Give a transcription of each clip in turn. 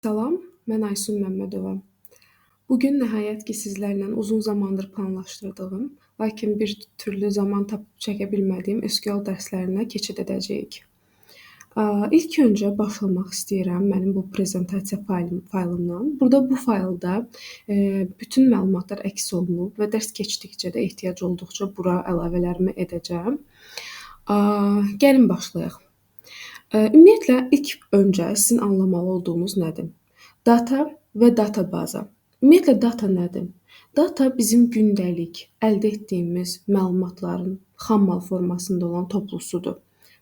Salam, mən Aysun Məmmədova. Bugün nəhayət ki, sizlərlə uzun zamandır planlaşdırdığım, lakin bir türlü zaman tapıb çəkə bilmədiyim SQL dərslərinə keçid edəcəyik. İlk öncə başlamaq istəyirəm mənim bu prezentasiya faylımdan. Burada bu faylda bütün məlumatlar əks olunub və dərs keçdikcə də ehtiyac olduqca bura əlavələrimi edəcəm. Gəlin başlayaq. Ümumiyyətlə, ilk öncə sizin anlamalı olduğunuz nədir? Data və databaza. Ümumiyyətlə, data nədir? Data bizim gündəlik əldə etdiyimiz məlumatların xammal formasında olan toplusudur.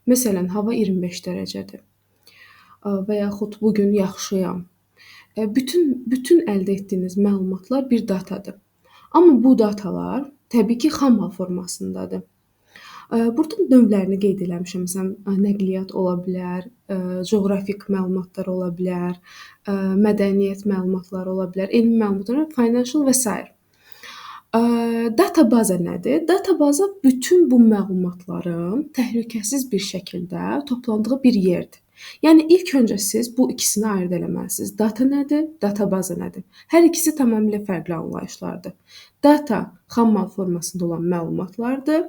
Məsələn, hava 25 dərəcədir və yaxud bugün yaxşıyam. Bütün əldə etdiyiniz məlumatlar bir datadır. Amma bu datalar təbii ki, xammal formasındadır. Burada növlərini qeyd eləmişəm. Məsələn, nəqliyyat ola bilər, coğrafik məlumatlar ola bilər, mədəniyyət məlumatları ola bilər, elmi məlumatlar, financial və s. Databaza nədir? Databaza bütün bu məlumatların təhlükəsiz bir şəkildə toplandığı bir yerdir. Yəni ilk öncə siz bu ikisini ayırd eləməlisiniz. Data nədir? Databaza nədir? Hər ikisi tamamilə fərqli anlayışlardır. Data xammal formasında olan məlumatlardır.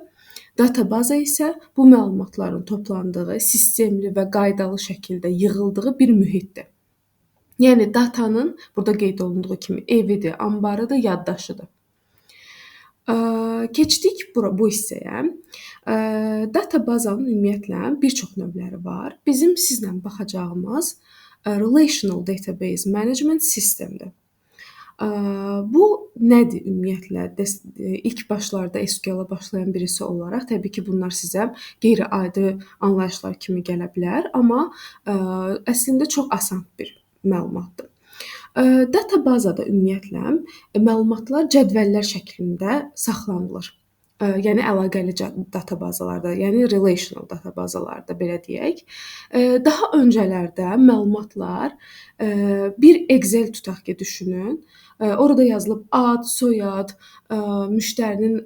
Databaza isə bu məlumatların toplandığı, sistemli və qaydalı şəkildə yığıldığı bir mühitdir. Yəni datanın burada qeyd olunduğu kimi evidir, anbarıdır, yaddaşıdır. Keçdik bu hissəyə. Databazanın ümumiyyətlə bir çox növləri var. Bizim sizlə baxacağımız Relational Database Management Systemdir. Bu nədir ümumiyyətlə? İlk başlarda SQL-a başlayan birisi olaraq təbii ki, bunlar sizə qeyri-adi anlayışlar kimi gələ bilər, amma əslində çox asan bir məlumatdır. Databazada ümumiyyətlə məlumatlar cədvəllər şəklində saxlanılır. Yəni əlaqəli databazalarda, yəni relational databazalarda belə deyək. Daha öncələrdə məlumatlar bir Excel tutaq ki, düşünün. Orada yazılıb ad, soyad, müştərinin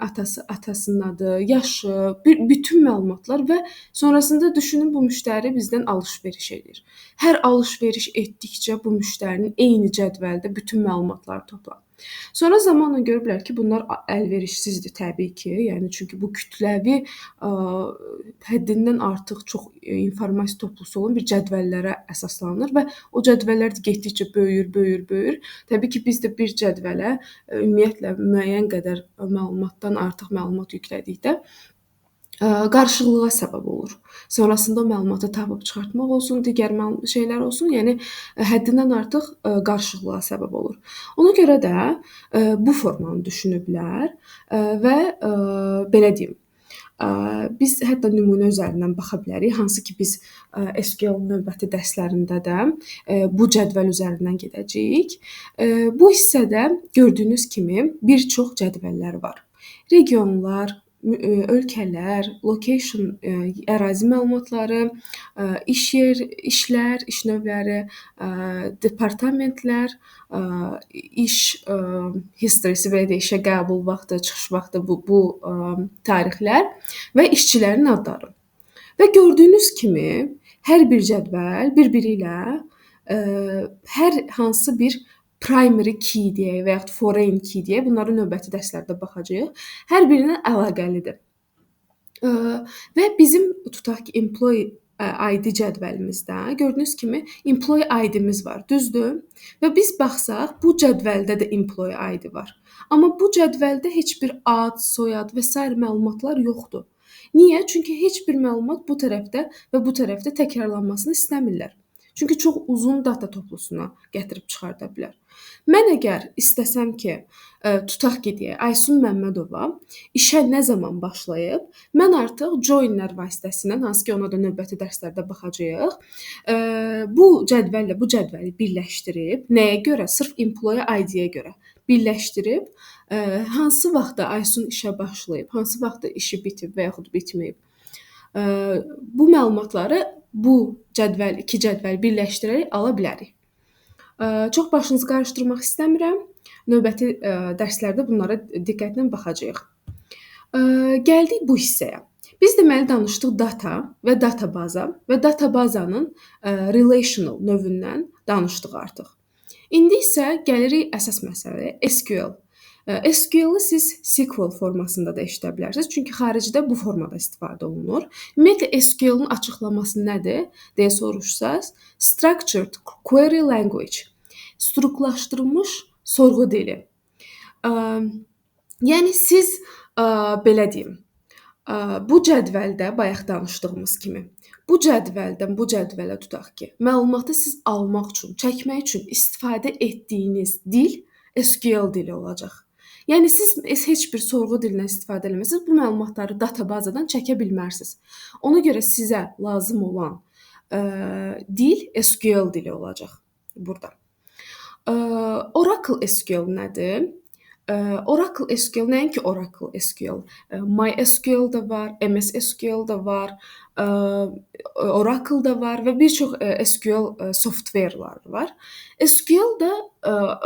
atasının adı, yaşı, bütün məlumatlar və sonrasında düşünün bu müştəri bizdən alış-veriş edir. Hər alış-veriş etdikcə bu müştərinin eyni cədvəldə bütün məlumatları toplanır. Sonra zamanla görüblər ki, bunlar əlverişsizdir təbii ki, yəni çünki bu kütləvi həddindən artıq çox informasiya toplusu olan bir cədvəllərə əsaslanır və o cədvəllər getdikcə böyür. Təbii ki, biz də bir cədvələ ümumiyyətlə müəyyən qədər məlumatdan artıq məlumat yüklədikdə qarışıqlığa səbəb olur. Sonrasında o məlumatı tapıb çıxartmaq olsun, digər şeylər olsun, yəni həddindən artıq qarışıqlığa səbəb olur. Ona görə də bu formanı düşünüblər və belə deyim, biz hətta nümunə üzərindən baxa bilərik, hansı ki biz SQL növbəti dərslərində də bu cədvəl üzərindən gedəcəyik. Bu hissədə gördüyünüz kimi bir çox cədvəllər var. Regionlar, ölkələr, location, ərazi məlumatları, işlər, iş növləri, departamentlər, iş historisi, belə deyək, işə qəbul vaxtı, çıxış vaxtı, bu tarixlər və işçilərin adları. Və gördüyünüz kimi hər bir cədvəl bir-biri ilə hər hansı bir primary key deyək və yaxud foreign key deyək, bunları növbəti dərslərdə baxacağıq. Hər birinə əlaqəlidir. Və bizim tutaq ki, employee ID cədvəlimizdə gördüyünüz kimi employee ID-miz var, düzdür? Və biz baxsaq, bu cədvəldə də employee ID var. Amma bu cədvəldə heç bir ad, soyad və s. məlumatlar yoxdur. Niyə? Çünki heç bir məlumat bu tərəfdə və bu tərəfdə təkrarlanmasını istəmirlər. Çünki çox uzun data toplusuna gətirib çıxarda bilər. Mən əgər istəsəm ki, tutaq ki, deyək, Aysun Məmmədova işə nə zaman başlayıb, mən artıq joiner vasitəsilə, hansı ki, ona da növbəti dərslərdə baxacağıq, bu cədvəli birləşdirib, nəyə görə? Sırf employee ID-yə görə birləşdirib, hansı vaxtda Aysun işə başlayıb, hansı vaxtda işi bitib və yaxud bitməyib, bu məlumatları bu iki cədvəl birləşdirərək ala bilərik. Çox başınızı qarışdırmaq istəmirəm. Növbəti dərslərdə bunlara diqqətlə baxacağıq. Gəldik bu hissəyə. Biz deməli danışdıq data və databaza və databazanın relational növündən danışdıq artıq. İndi isə gəlirik əsas məsələyə SQL. SQL-ı siz SQL formasında da eşidə bilərsiniz, çünki xaricdə bu formada istifadə olunur. Ümumiyyətlə SQL-ın açıqlaması nədir deyə soruşsaz, Structured Query Language, strukturlaşdırılmış sorğu dili. Yəni siz belə deyim, bu cədvəldə bayaq danışdığımız kimi, bu cədvəldən bu cədvələ tutaq ki, məlumatı siz almaq üçün, çəkmək üçün istifadə etdiyiniz dil SQL dili olacaq. Yəni siz heç bir sorğu dilindən istifadə eləməsəz, bu məlumatları databazadan çəkə bilmərsiniz. Ona görə sizə lazım olan dil SQL dili olacaq burada. Oracle SQL nədir? Oracle SQL nəinki Oracle SQL, MySQL da var, MS SQL da var, Oracle da var və bir çox SQL software'lar var. SQL da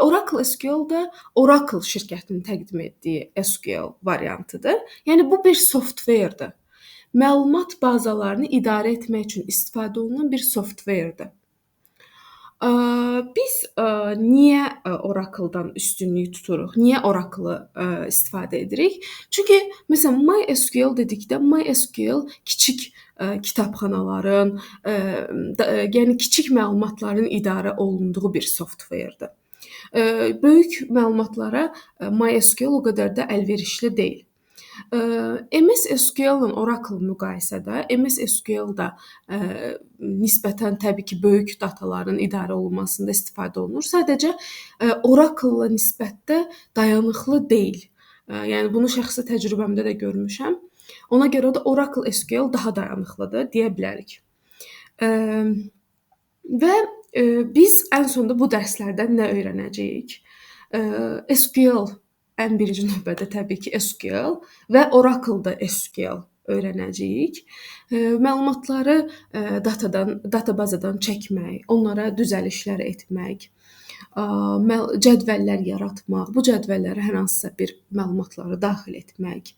Oracle SQL da Oracle şirkətinin təqdim etdiyi SQL variantıdır. Yəni bu bir software'dır. Məlumat bazalarını idarə etmək üçün istifadə olunan bir software'dır. Biz niyə Oracle-dan üstünlük tuturuq? Niyə Oracle-ı istifadə edirik? Çünki məsələn MySQL dedikdə MySQL kiçik kitabxanaların, yəni kiçik məlumatların idarə olunduğu bir software'dır. Böyük məlumatlara MySQL o qədər də əlverişli deyil. MS SQL-la Oracle müqayisədə MS SQL da nisbətən təbii ki, böyük dataların idarə olunmasında istifadə olunur. Sadəcə Oracle-la nisbətdə dayanıqlı deyil. Yəni bunu şəxsi təcrübəmdə də görmüşəm. Ona görə də Oracle SQL daha dayanıqlıdır deyə bilərik. Və biz ən sonda bu dərslərdən nə öyrənəcəyik? SQL ən birinci növbədə təbii ki, SQL və Oracle-da SQL öyrənəcəyik. Məlumatları databazadan çəkmək, onlara düzəlişlər etmək, cədvəllər yaratmaq, bu cədvəllərə hər hansısa bir məlumatları daxil etmək,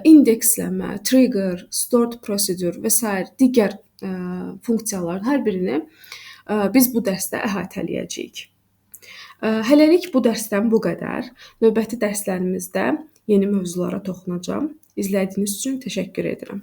indeksləmə, trigger, stored procedure və s. digər funksiyaların hər birini biz bu dərsdə əhatələyəcəyik. Hələlik bu dərsdən bu qədər. Növbəti dərslərimizdə yeni mövzulara toxunacağam. İzlədiyiniz üçün təşəkkür edirəm.